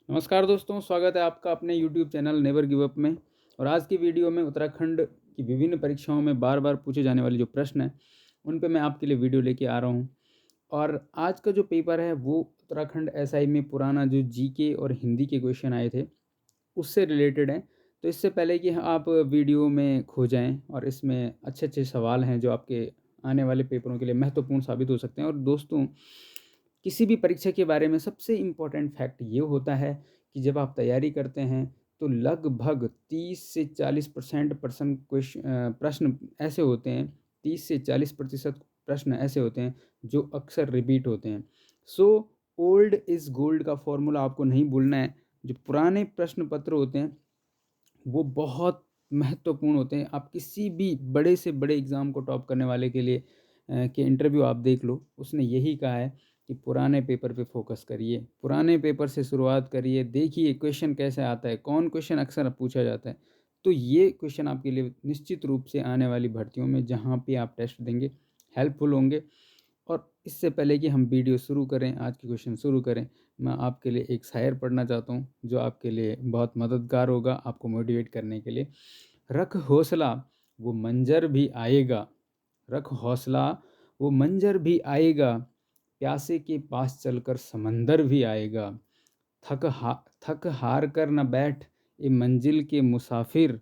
नमस्कार दोस्तों, स्वागत है आपका अपने YouTube channel never give up में। और आज की वीडियो में उत्तराखंड की विभिन्न परीक्षाओं में बार-बार पूछे जाने वाले जो प्रश्न हैं, उन पे मैं आपके लिए वीडियो लेके आ रहा हूँ। और आज का जो पेपर है वो उत्तराखंड एसआई में पुराना जो जीके और हिंदी के क्वेश्चन आए थे, उससे रिलेटेड है। तो इससे पहले कि आप वीडियो में खो जाएँ और इसमें अच्छे-अच्छे सवाल हैं जो आपके आने वाले पेपरों के लिए महत्वपूर्ण साबित हो सकते हैं। और दोस्तों, किसी भी परीक्षा के बारे में सबसे इम्पोर्टेंट फैक्ट ये होता है कि जब आप तैयारी करते हैं तो लगभग 30 से 40% प्रश्न ऐसे होते हैं, 30 से 40% प्रश्न ऐसे होते हैं जो अक्सर रिपीट होते हैं। सो ओल्ड इज़ गोल्ड का फॉर्मूला आपको नहीं भूलना है। जो पुराने प्रश्न पत्र होते हैं वो बहुत महत्वपूर्ण होते हैं। आप किसी भी बड़े से बड़े एग्ज़ाम को टॉप करने वाले के लिए के इंटरव्यू आप देख लो, उसने यही कहा है कि पुराने पेपर पे फ़ोकस करिए, पुराने पेपर से शुरुआत करिए, देखिए क्वेश्चन कैसे आता है, कौन क्वेश्चन अक्सर पूछा जाता है। तो ये क्वेश्चन आपके लिए निश्चित रूप से आने वाली भर्तियों में जहाँ पे आप टेस्ट देंगे, हेल्पफुल होंगे। और इससे पहले कि हम वीडियो शुरू करें, आज के क्वेश्चन शुरू करें, मैं आपके लिए एक शायर पढ़ना चाहता हूँ, जो आपके लिए बहुत मददगार होगा, आपको मोटिवेट करने के लिए। रख हौसला, वो मंज़र भी आएगा, रख हौसला, वो मंज़र भी आएगा, प्यासे के पास चलकर समंदर भी आएगा। थक हार कर न बैठ, ए मंजिल के मुसाफिर,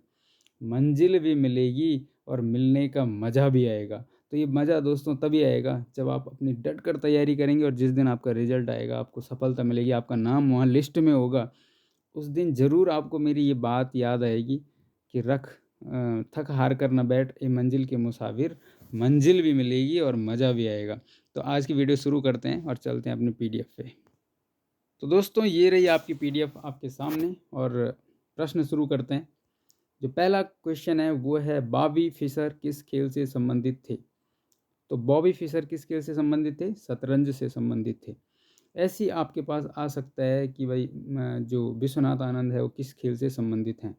मंजिल भी मिलेगी और मिलने का मज़ा भी आएगा। तो ये मज़ा दोस्तों तभी आएगा जब आप अपनी डट कर तैयारी करेंगे और जिस दिन आपका रिज़ल्ट आएगा, आपको सफलता मिलेगी, आपका नाम वहाँ लिस्ट में होगा, उस दिन ज़रूर आपको मेरी ये बात याद आएगी कि थक हार कर ना बैठ ए मंजिल के मुसाफिर, मंजिल भी मिलेगी और मज़ा भी आएगा। तो आज की वीडियो शुरू करते हैं और चलते हैं अपने पीडीएफ पे। तो दोस्तों, ये रही आपकी पीडीएफ आपके सामने और प्रश्न शुरू करते हैं। जो पहला क्वेश्चन है वो है, बॉबी फिशर किस खेल से संबंधित थे? तो बॉबी फिशर किस खेल से संबंधित थे? शतरंज से संबंधित थे। ऐसे ही आपके पास आ सकता है कि भाई जो विश्वनाथ आनंद है वो किस खेल से संबंधित हैं।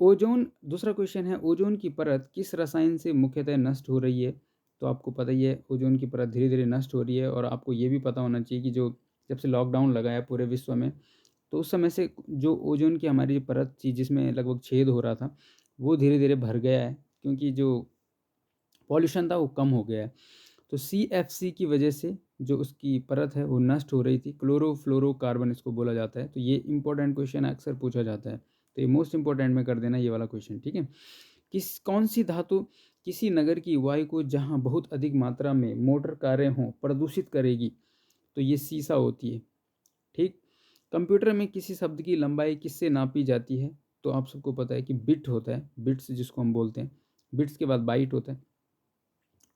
ओजोन दूसरा क्वेश्चन है, ओजोन की परत किस रसायन से मुख्यतः नष्ट हो रही है? तो आपको पता ही है ओजोन की परत धीरे-धीरे नष्ट हो रही है। और आपको ये भी पता होना चाहिए कि जो जब से लॉकडाउन लगा है पूरे विश्व में, तो उस समय से जो ओजोन की हमारी जो परत थी जिसमें लगभग छेद हो रहा था, वो धीरे-धीरे भर गया है, क्योंकि जो पॉल्यूशन था वो कम हो गया है। तो सीएफसी की वजह से जो उसकी परत है वो नष्ट हो रही थी। क्लोरोफ्लोरोकार्बन इसको बोला जाता है। तो ये इंपॉर्टेंट क्वेश्चन अक्सर पूछा जाता है। तो ये मोस्ट इंपॉर्टेंट में कर देना ये वाला क्वेश्चन, ठीक है? कौन सी धातु किसी नगर की वायु को जहाँ बहुत अधिक मात्रा में मोटर कारें हों प्रदूषित करेगी? तो ये सीसा होती है, ठीक? कंप्यूटर में किसी शब्द की लंबाई किससे नापी जाती है? तो आप सबको पता है कि बिट होता है, बिट्स जिसको हम बोलते हैं। बिट्स के बाद बाइट होता है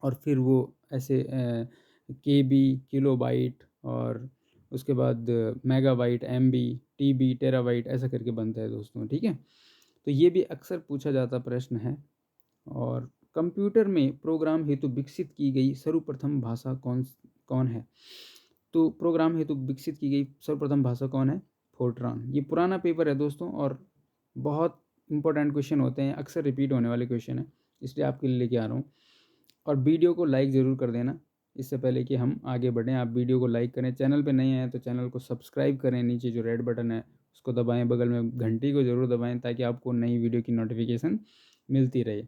और फिर वो ऐसे केबी, किलोबाइट और उसके बाद मेगाबाइट, एमबी, टीबी, टेराबाइट ऐसा करके बनता है दोस्तों, ठीक है? तो ये भी अक्सर पूछा जाता प्रश्न है। और कंप्यूटर में प्रोग्राम हेतु विकसित की गई सर्वप्रथम भाषा कौन है? तो प्रोग्राम हेतु विकसित की गई सर्वप्रथम भाषा कौन है? फोर्ट्रान। ये पुराना पेपर है दोस्तों और बहुत इंपॉर्टेंट क्वेश्चन होते हैं, अक्सर रिपीट होने वाले क्वेश्चन हैं, इसलिए आपके लिए लेके आ रहा हूँ। और वीडियो को लाइक ज़रूर कर देना। इससे पहले कि हम आगे बढ़ें, आप वीडियो को लाइक करें, चैनल पे नए हैं तो चैनल को सब्सक्राइब करें, नीचे जो रेड बटन है उसको दबाएँ, बगल में घंटी को ज़रूर दबाएँ ताकि आपको नई वीडियो की नोटिफिकेशन मिलती रहे।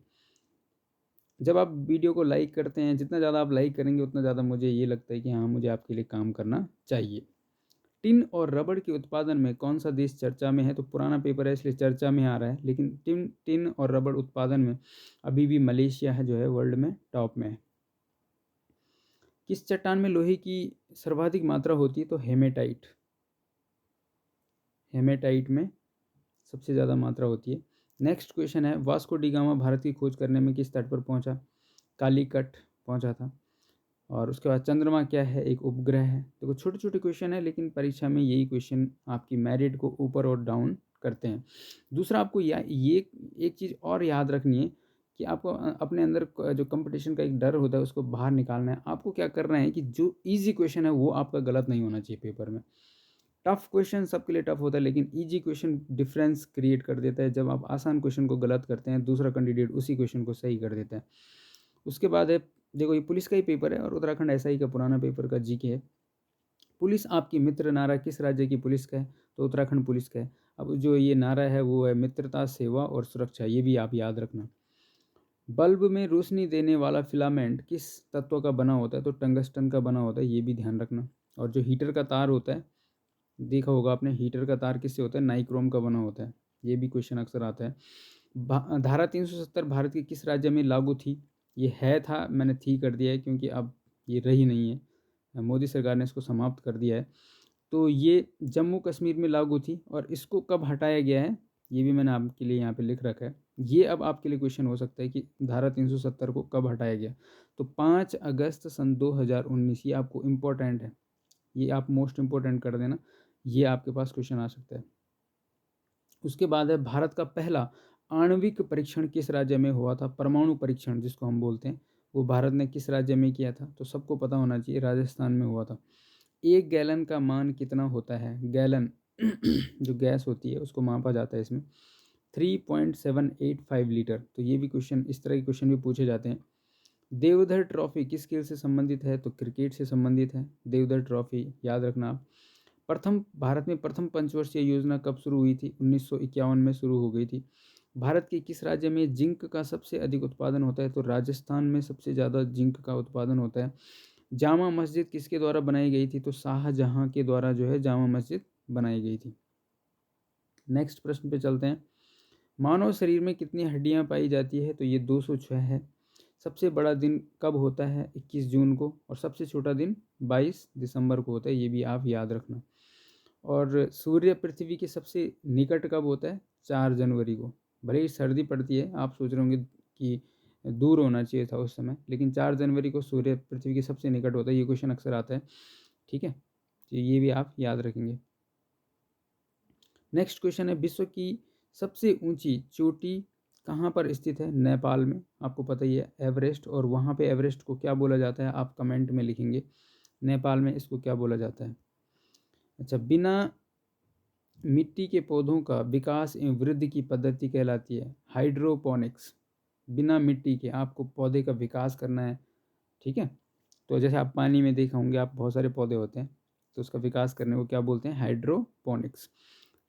जब आप वीडियो को लाइक करते हैं, जितना ज़्यादा आप लाइक करेंगे उतना ज़्यादा मुझे ये लगता है कि हाँ, मुझे आपके लिए काम करना चाहिए। टिन और रबड़ के उत्पादन में कौन सा देश चर्चा में है? तो पुराना पेपर है इसलिए चर्चा में आ रहा है, लेकिन टिन टिन और रबड़ उत्पादन में अभी भी मलेशिया है जो है वर्ल्ड में टॉप में है। किस चट्टान में लोहे की सर्वाधिक मात्रा होती है? तो हेमेटाइट। हेमेटाइट में सबसे ज़्यादा मात्रा होती है। नेक्स्ट क्वेश्चन है, वास्को डी गामा भारत की खोज करने में किस तट पर पहुंचा? कालीकट पहुंचा था। और उसके बाद चंद्रमा क्या है? एक उपग्रह है। देखो छोटे छोटे क्वेश्चन है लेकिन परीक्षा में यही क्वेश्चन आपकी मेरिट को ऊपर और डाउन करते हैं। दूसरा आपको ये एक चीज़ और याद रखनी है कि आपको अपने अंदर जो कंपटीशन का एक डर होता है उसको बाहर निकालना है। आपको क्या करना है कि जो ईजी क्वेश्चन है वो आपका गलत नहीं होना चाहिए पेपर में। टफ क्वेश्चन सबके लिए टफ होता है लेकिन ईजी क्वेश्चन डिफरेंस क्रिएट कर देता है। जब आप आसान क्वेश्चन को गलत करते हैं, दूसरा कैंडिडेट उसी क्वेश्चन को सही कर देता है। उसके बाद है, देखो ये पुलिस का ही पेपर है और उत्तराखंड एसआई का पुराना पेपर का जीके है। पुलिस आपकी मित्र नारा किस राज्य की पुलिस का है? तो उत्तराखंड पुलिस का है। अब जो ये नारा है वो है मित्रता, सेवा और सुरक्षा, ये भी आप याद रखना। बल्ब में रोशनी देने वाला फिलामेंट किस तत्व का बना होता है? तो टंगस्टन का बना होता है, ये भी ध्यान रखना। और जो हीटर का तार होता है, देखा होगा आपने, हीटर का तार किससे होता है? नाइक्रोम का बना होता है। ये भी क्वेश्चन अक्सर आता है। धारा 370 भारत के किस राज्य में लागू थी? ये है था, मैंने थी कर दिया है क्योंकि अब ये रही नहीं है, मोदी सरकार ने इसको समाप्त कर दिया है। तो ये जम्मू कश्मीर में लागू थी। और इसको कब हटाया गया है ये भी मैंने आपके लिए यहाँ पे लिख रखा है। ये अब आपके लिए क्वेश्चन हो सकता है कि धारा 370 को कब हटाया गया? तो 5 अगस्त सन 2019। ये आपको इम्पोर्टेंट है, ये आप मोस्ट इम्पोर्टेंट कर देना, ये आपके पास क्वेश्चन आ सकता है। उसके बाद है भारत का पहला आणविक परीक्षण किस राज्य में हुआ था? परमाणु परीक्षण जिसको हम बोलते हैं, वो भारत ने किस राज्य में किया था? तो सबको पता होना चाहिए, राजस्थान में हुआ था। 1 गैलन का मान कितना होता है? गैलन जो गैस होती है उसको मापा जाता है इसमें, 3.785 लीटर। तो ये भी क्वेश्चन, इस तरह के क्वेश्चन भी पूछे जाते हैं। देवधर ट्रॉफी किस खेल से संबंधित है? तो क्रिकेट से संबंधित है देवधर ट्रॉफी, याद रखना आप। भारत में प्रथम पंचवर्षीय योजना कब शुरू हुई थी? 1951 में शुरू हो गई थी। भारत के किस राज्य में जिंक का सबसे अधिक उत्पादन होता है? तो राजस्थान में सबसे ज़्यादा जिंक का उत्पादन होता है। जामा मस्जिद किसके द्वारा बनाई गई थी? तो शाहजहां के द्वारा जो है जामा मस्जिद बनाई गई थी। नेक्स्ट प्रश्न पे चलते हैं। मानव शरीर में कितनी हड्डियां पाई जाती है? तो ये 206 है। सबसे बड़ा दिन कब होता है? 21 जून को। और सबसे छोटा दिन 22 दिसंबर को होता है, ये भी आप याद रखना। और सूर्य पृथ्वी के सबसे निकट कब होता है? 4 जनवरी को। भले ही सर्दी पड़ती है, आप सोच रहे होंगे कि दूर होना चाहिए था उस समय, लेकिन 4 जनवरी को सूर्य पृथ्वी के सबसे निकट होता है। ये क्वेश्चन अक्सर आता है, ठीक है, तो ये भी आप याद रखेंगे। नेक्स्ट क्वेश्चन है, विश्व की सबसे ऊंची चोटी कहाँ पर स्थित है? नेपाल में, आपको पता ही है एवरेस्ट। और वहाँ पे एवरेस्ट को क्या बोला जाता है? आप कमेंट में लिखेंगे, नेपाल में इसको क्या बोला जाता है। अच्छा, बिना मिट्टी के पौधों का विकास एवं वृद्धि की पद्धति कहलाती है हाइड्रोपोनिक्स। बिना मिट्टी के आपको पौधे का विकास करना है, ठीक है। तो जैसे आप पानी में देखा होंगे, आप बहुत सारे पौधे होते हैं, तो उसका विकास करने को क्या बोलते हैं? हाइड्रोपोनिक्स।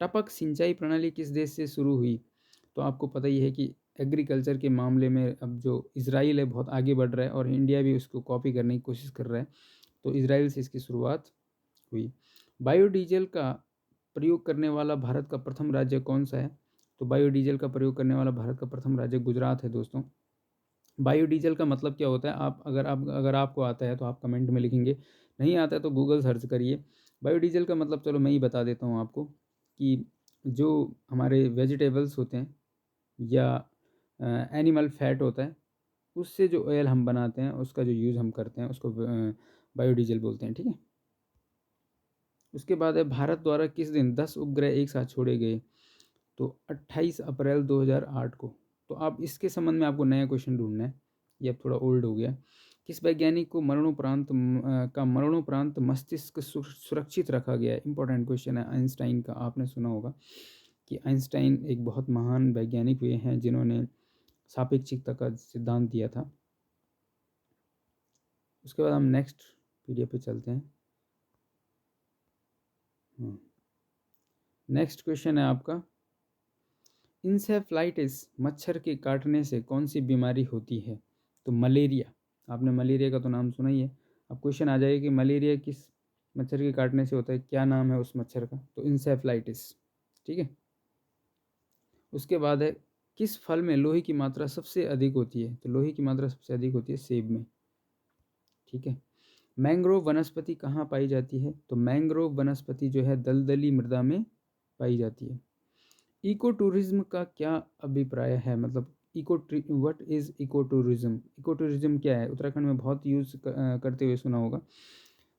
टपक सिंचाई प्रणाली किस देश से शुरू हुई? तो आपको पता ही है कि एग्रीकल्चर के मामले में अब जो इजराइल है बहुत आगे बढ़ रहा है, और इंडिया भी उसको कॉपी करने की कोशिश कर रहा है, तो इजराइल से इसकी शुरुआत हुई। बायोडीजल का प्रयोग करने वाला भारत का प्रथम राज्य कौन सा है? तो बायोडीजल का प्रयोग करने वाला भारत का प्रथम राज्य गुजरात है दोस्तों। बायोडीजल का मतलब क्या होता है? अगर आपको आता है तो आप कमेंट में लिखेंगे, नहीं आता है तो गूगल सर्च करिए। बायोडीजल का मतलब चलो मैं ही बता देता हूँ आपको, कि जो हमारे वेजिटेबल्स होते हैं या एनिमल फैट होता है, उससे जो ऑयल हम बनाते हैं, उसका जो यूज़ हम करते हैं, उसको बायोडीजल बोलते हैं, ठीक है। उसके बाद है, भारत द्वारा किस दिन 10 उपग्रह एक साथ छोड़े गए? तो 28 अप्रैल 2008 को। तो आप इसके संबंध में आपको नया क्वेश्चन ढूंढना है, ये अब थोड़ा ओल्ड हो गया। किस वैज्ञानिक को मरणोपरांत मस्तिष्क सुरक्षित रखा गया है? इंपॉर्टेंट क्वेश्चन है। आइंस्टाइन का आपने सुना होगा कि आइंस्टाइन एक बहुत महान वैज्ञानिक हुए हैं जिन्होंने सापेक्षिकता का सिद्धांत दिया था। उसके बाद हम नेक्स्ट पीडीएफ पे चलते हैं। नेक्स्ट क्वेश्चन है आपका, इंसेफ्लाइटिस मच्छर के काटने से कौन सी बीमारी होती है? तो मलेरिया। आपने मलेरिया का तो नाम सुना ही है। अब क्वेश्चन आ जाएगा कि मलेरिया किस मच्छर के काटने से होता है, क्या नाम है उस मच्छर का? तो इंसेफ्लाइटिस, ठीक है। उसके बाद है, किस फल में लोहे की मात्रा सबसे अधिक होती है? तो लोहे की मात्रा सबसे अधिक होती है सेब में, ठीक है। मैंग्रोव वनस्पति कहाँ पाई जाती है? तो मैंग्रोव वनस्पति जो है दलदली मृदा में पाई जाती है। इको टूरिज्म का क्या अभिप्राय है? मतलब what is eco tourism? Eco tourism क्या है? उत्तराखंड में बहुत यूज करते हुए सुना होगा।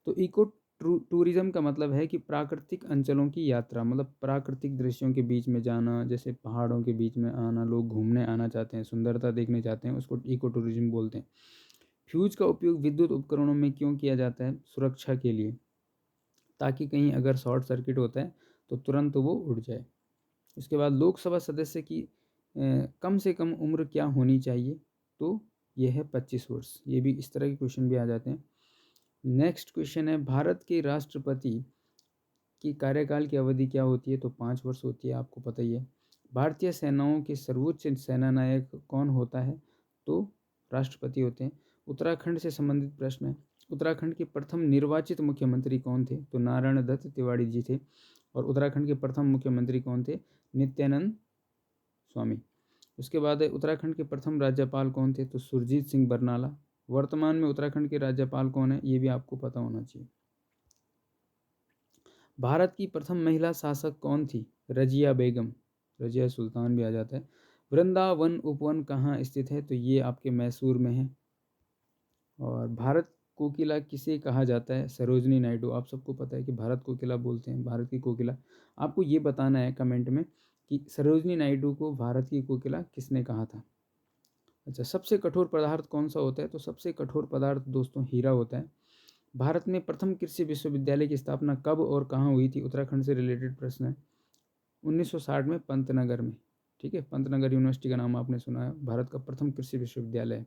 तो इको टूरिज्म का मतलब है कि प्राकृतिक अंचलों की यात्रा, मतलब प्राकृतिक दृश्यों के बीच में जाना, जैसे पहाड़ों के बीच में आना, लोग घूमने आना चाहते हैं, सुंदरता देखने चाहते हैं, उसको इको टूरिज्म बोलते हैं। फ्यूज का उपयोग विद्युत उपकरणों में क्यों किया जाता है? सुरक्षा के लिए, ताकि कहीं अगर शॉर्ट सर्किट होता है तो तुरंत वो उड़ जाए। उसके बाद लोकसभा सदस्य की कम से कम उम्र क्या होनी चाहिए? तो ये है 25 वर्ष। ये भी इस तरह के क्वेश्चन भी आ जाते हैं। नेक्स्ट क्वेश्चन है, भारत के राष्ट्रपति की कार्यकाल की अवधि क्या होती है? तो 5 वर्ष होती है, आपको पता ही है। भारतीय सेनाओं के सर्वोच्च सेनानायक कौन होता है? तो राष्ट्रपति होते हैं। उत्तराखंड से संबंधित प्रश्न है, उत्तराखंड के प्रथम निर्वाचित मुख्यमंत्री कौन थे? तो नारायण दत्त तिवारी जी थे। और उत्तराखंड के प्रथम मुख्यमंत्री कौन थे? नित्यानंद स्वामी। उसके बाद है, उत्तराखंड के प्रथम राज्यपाल कौन थे? तो सुरजीत सिंह बरनाला। वर्तमान में उत्तराखंड के राज्यपाल कौन है? ये भी आपको पता होना चाहिए। भारत की प्रथम महिला शासक कौन थी? रजिया बेगम, रजिया सुल्तान भी आ जाता है। वृंदावन उपवन कहाँ स्थित है? तो ये आपके मैसूर में है। और भारत कोकिला किसे कहा जाता है? सरोजनी नायडू। आप सबको पता है कि भारत कोकिला बोलते हैं, भारत की कोकिला। आपको ये बताना है कमेंट में कि सरोजनी नायडू को भारत की कोकिला किसने कहा था। अच्छा, सबसे कठोर पदार्थ कौन सा होता है? तो सबसे कठोर पदार्थ दोस्तों हीरा होता है। भारत में प्रथम कृषि विश्वविद्यालय की स्थापना कब और कहाँ हुई थी? उत्तराखंड से रिलेटेड प्रश्न है। 1960 में पंतनगर में। ठीक है, पंतनगर यूनिवर्सिटी का नाम आपने सुना है, भारत का प्रथम कृषि विश्वविद्यालय है।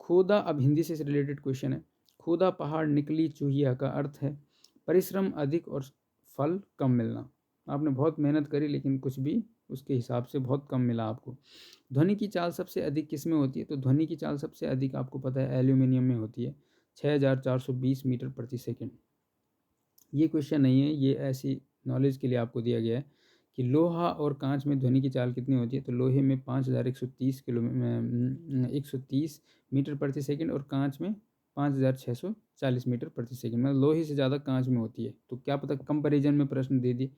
खोदा, अब हिंदी से रिलेटेड क्वेश्चन है। खोदा पहाड़ निकली चूहिया का अर्थ है परिश्रम अधिक और फल कम मिलना। आपने बहुत मेहनत करी लेकिन कुछ भी उसके हिसाब से बहुत कम मिला आपको। ध्वनि की चाल सबसे अधिक किस में होती है? तो ध्वनि की चाल सबसे अधिक आपको पता है एल्यूमिनियम में होती है, 6420 मीटर प्रति सेकंड। ये क्वेश्चन नहीं है, ये ऐसी नॉलेज के लिए आपको दिया गया है कि लोहा और कांच में ध्वनि की चाल कितनी होती है? तो लोहे में 5130 130 मीटर प्रति सेकंड और कांच में 5640 मीटर प्रति सेकंड। मतलब लोहे से ज़्यादा कांच में होती है। तो क्या पता कंपैरिजन में प्रश्न दे दिए।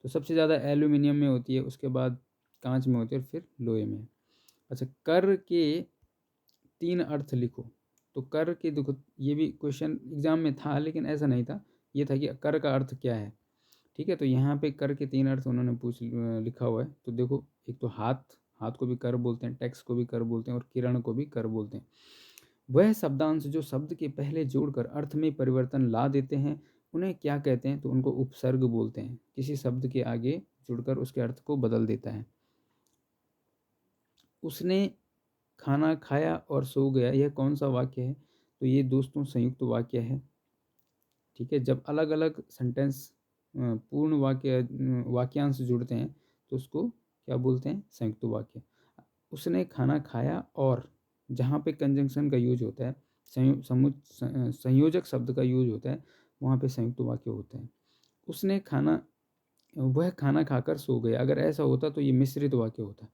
तो सबसे ज़्यादा एल्यूमिनियम में होती है, उसके बाद कांच में होती है और फिर लोहे में। अच्छा, कर के 3 अर्थ लिखो। तो कर के देखो, ये भी क्वेश्चन एग्जाम में था लेकिन ऐसा नहीं था, ये था कि कर का अर्थ क्या है। ठीक है, तो यहाँ पे कर के 3 अर्थ उन्होंने लिखा हुआ है। तो देखो, एक तो हाथ, हाथ को भी कर बोलते हैं, टैक्स को भी कर बोलते हैं और किरण को भी कर बोलते हैं। वह शब्दांश जो शब्द के पहले जोड़कर अर्थ में परिवर्तन ला देते हैं उन्हें क्या कहते हैं? तो उनको उपसर्ग बोलते हैं। किसी शब्द के आगे जुड़कर उसके अर्थ को बदल देता है। उसने खाना खाया और सो गया, यह कौन सा वाक्य है? तो ये दोस्तों संयुक्त वाक्य है। ठीक है, जब अलग अलग सेंटेंस पूर्ण वाक्यांश जुड़ते हैं तो उसको क्या बोलते हैं? संयुक्त वाक्य। उसने खाना खाया और, जहाँ पे कंजंक्शन का यूज होता है, संयोजक शब्द का यूज होता है, वहाँ पे संयुक्त वाक्य होते हैं। उसने खाना, वह खाना खाकर सो गया, अगर ऐसा होता तो ये मिश्रित वाक्य होता।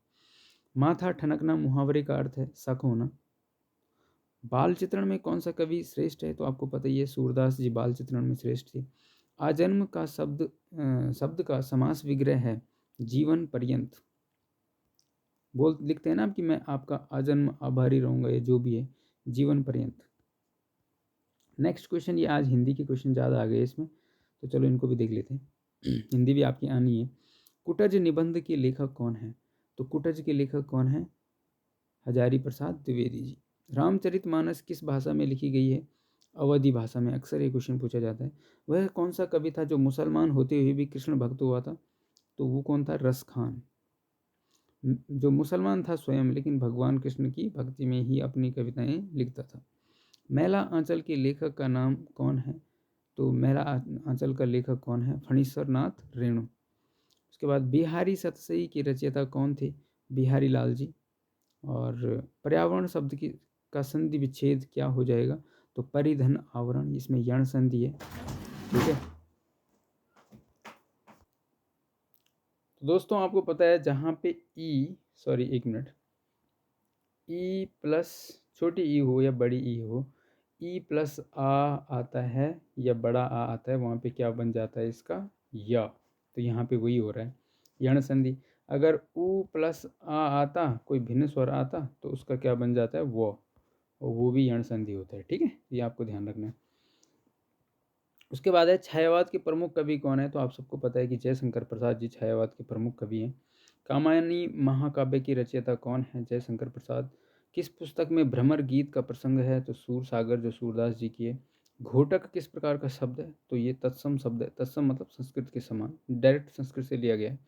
माथा ठनकना मुहावरे का अर्थ है शक होना। बाल चित्रण में कौन सा कवि श्रेष्ठ है? तो आपको पता ही है, सूरदास जी बाल चित्रण में श्रेष्ठ थे। आजन्म का शब्द का समास विग्रह है जीवन पर्यंत। लिखते हैं ना आप कि मैं आपका आजन्म आभारी रहूंगा, ये जो भी है, जीवन पर्यंत। नेक्स्ट क्वेश्चन, ये आज हिंदी के क्वेश्चन ज़्यादा आ गए इसमें, तो चलो इनको भी देख लेते हैं। हिंदी भी आपकी आनी है। कुटज निबंध के लेखक कौन है? तो कुटज के लेखक कौन है? हजारी प्रसाद द्विवेदी जी। रामचरितमानस किस भाषा में लिखी गई है? अवधी भाषा में। अक्सर ये क्वेश्चन पूछा जाता है। वह कौन सा कवि था जो मुसलमान होते हुए भी कृष्ण भक्त हुआ था? तो वो कौन था? रस खान। जो मुसलमान था स्वयं, लेकिन भगवान कृष्ण की भक्ति में ही अपनी कविताएं लिखता था। मैला आंचल के लेखक का नाम कौन है? तो मैला आंचल का लेखक कौन है? फणीश्वर नाथ रेणु। उसके बाद बिहारी सतसई के रचयिता कौन थे? बिहारी लाल जी। और पर्यावरण शब्द की का संधि विच्छेद क्या हो जाएगा? तो परिधन आवरण, इसमें यण संधि है। ठीक है, तो दोस्तों आपको पता है जहाँ पे एक मिनट, ई प्लस छोटी ई हो या बड़ी ई हो, ई प्लस आ आता है या बड़ा आ आता है, वहाँ पे क्या बन जाता है इसका? या। तो यहाँ पे वही हो रहा है, यण संधि। अगर ऊ प्लस आ आता, कोई भिन्न स्वर आता, तो उसका क्या बन जाता है? वो, और वो भी यण संधि होता है। ठीक है, ये आपको ध्यान रखना है। उसके बाद है छायावाद के प्रमुख कवि कौन है? तो आप सबको पता है कि जयशंकर प्रसाद जी छायावाद के प्रमुख कवि हैं। कामायनी महाकाव्य की रचयिता कौन है? जयशंकर प्रसाद। किस पुस्तक में भ्रमर गीत का प्रसंग है? तो सूर सागर, जो सूरदास जी की है। घोटक किस प्रकार का शब्द है? तो ये तत्सम शब्द है। तत्सम मतलब संस्कृत के समान, डायरेक्ट संस्कृत से लिया गया है।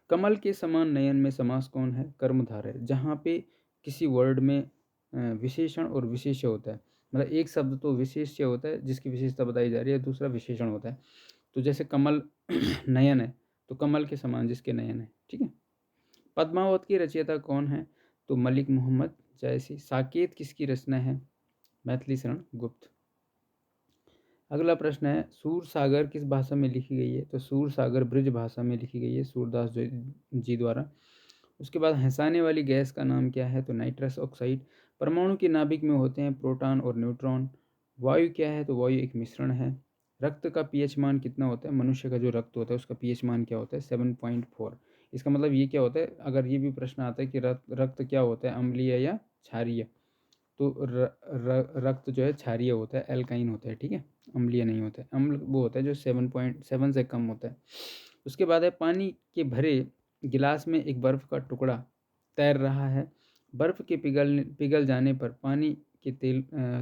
कमल के समान नयन में समास कौन है? कर्मधारय। जहाँ पे किसी वर्ड में विशेषण और विशेष्य होता है, मतलब एक शब्द तो विशेष्य होता है जिसकी विशेषता बताई जा रही है, दूसरा विशेषण होता है। तो जैसे कमल नयन है, तो कमल के समान जिसके नयन है, ठीक है। पद्मावत की रचयिता कौन है? तो मलिक मोहम्मद जयसी। साकेत किसकी रचना है? मैथिली शरण गुप्त। अगला प्रश्न है, सूर सागर किस भाषा में लिखी गई है? तो सूर सागर ब्रज भाषा में लिखी गई है सूरदास जी द्वारा। उसके बाद हंसाने वाली गैस का नाम क्या है? तो नाइट्रस ऑक्साइड। परमाणु के नाभिक में होते हैं प्रोटॉन और न्यूट्रॉन। वायु क्या है? तो वायु एक मिश्रण है। रक्त का पीएच मान कितना होता है? मनुष्य का जो रक्त होता है उसका पीएच मान क्या होता है? 7.4। इसका मतलब ये क्या होता है, अगर ये भी प्रश्न आता है कि रक्त क्या होता है, अम्लीय या क्षारीय, तो रक्त जो है क्षारीय होता है, एल्काइन होता है, ठीक है, अम्लीय नहीं होता है। अम्ल वो होता है जो 7.7 से कम होता है। उसके बाद है, पानी के भरे गिलास में एक बर्फ़ का टुकड़ा तैर रहा है। बर्फ़ के पिघल जाने पर पानी के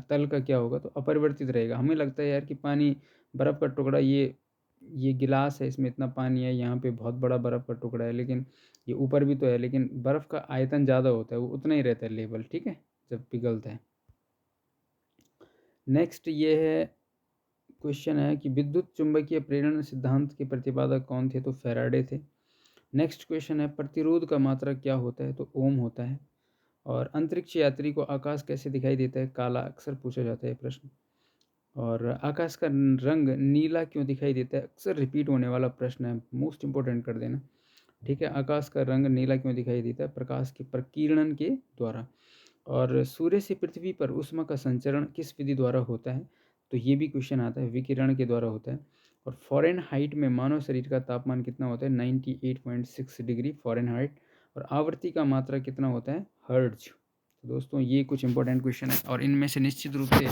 तल का क्या होगा? तो अपरिवर्तित रहेगा। हमें लगता है यार कि पानी, बर्फ़ का टुकड़ा, ये गिलास है, इसमें इतना पानी है, यहाँ पे बहुत बड़ा बर्फ़ का टुकड़ा है, लेकिन ये ऊपर भी तो है, लेकिन बर्फ़ का आयतन ज़्यादा होता है, वो उतना ही रहता है लेवल, ठीक है, जब पिघलता है। नेक्स्ट ये है, क्वेश्चन है कि विद्युत चुंबकीय प्रेरण सिद्धांत के प्रतिपादक कौन थे? तो फैराडे थे। नेक्स्ट क्वेश्चन है, प्रतिरोध का मात्रक क्या होता है? तो ओम होता है। और अंतरिक्ष यात्री को आकाश कैसे दिखाई देता है? काला। अक्सर पूछा जाता है प्रश्न। और आकाश का रंग नीला क्यों दिखाई देता है? अक्सर रिपीट होने वाला प्रश्न है, मोस्ट इंपॉर्टेंट कर देना, ठीक है। आकाश का रंग नीला क्यों दिखाई देता है? प्रकाश के प्रकीर्णन के द्वारा। और सूर्य से पृथ्वी पर ऊष्मा का संचरण किस विधि द्वारा होता है? तो ये भी क्वेश्चन आता है, विकिरण के द्वारा होता है। और फ़ारेनहाइट में मानव शरीर का तापमान कितना होता है? 98.6 डिग्री फ़ारेनहाइट। और आवृत्ति का मात्रा कितना होता है? हर्ट्ज। तो दोस्तों ये कुछ इंपॉर्टेंट क्वेश्चन है, और इनमें से निश्चित रूप से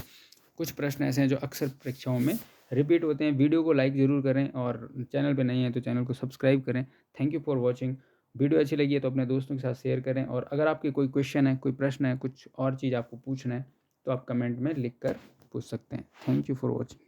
कुछ प्रश्न ऐसे हैं जो अक्सर परीक्षाओं में रिपीट होते हैं। वीडियो को लाइक ज़रूर करें, और चैनल पे नए हैं तो चैनल को सब्सक्राइब करें। Thank you for watching. Video अच्छी लगी है तो अपने दोस्तों के साथ शेयर करें, और अगर आपके कोई क्वेश्चन है, कोई प्रश्न है, कुछ और चीज़ आपको पूछना है, तो आप कमेंट में लिख कर पूछ सकते हैं। Thank you for watching.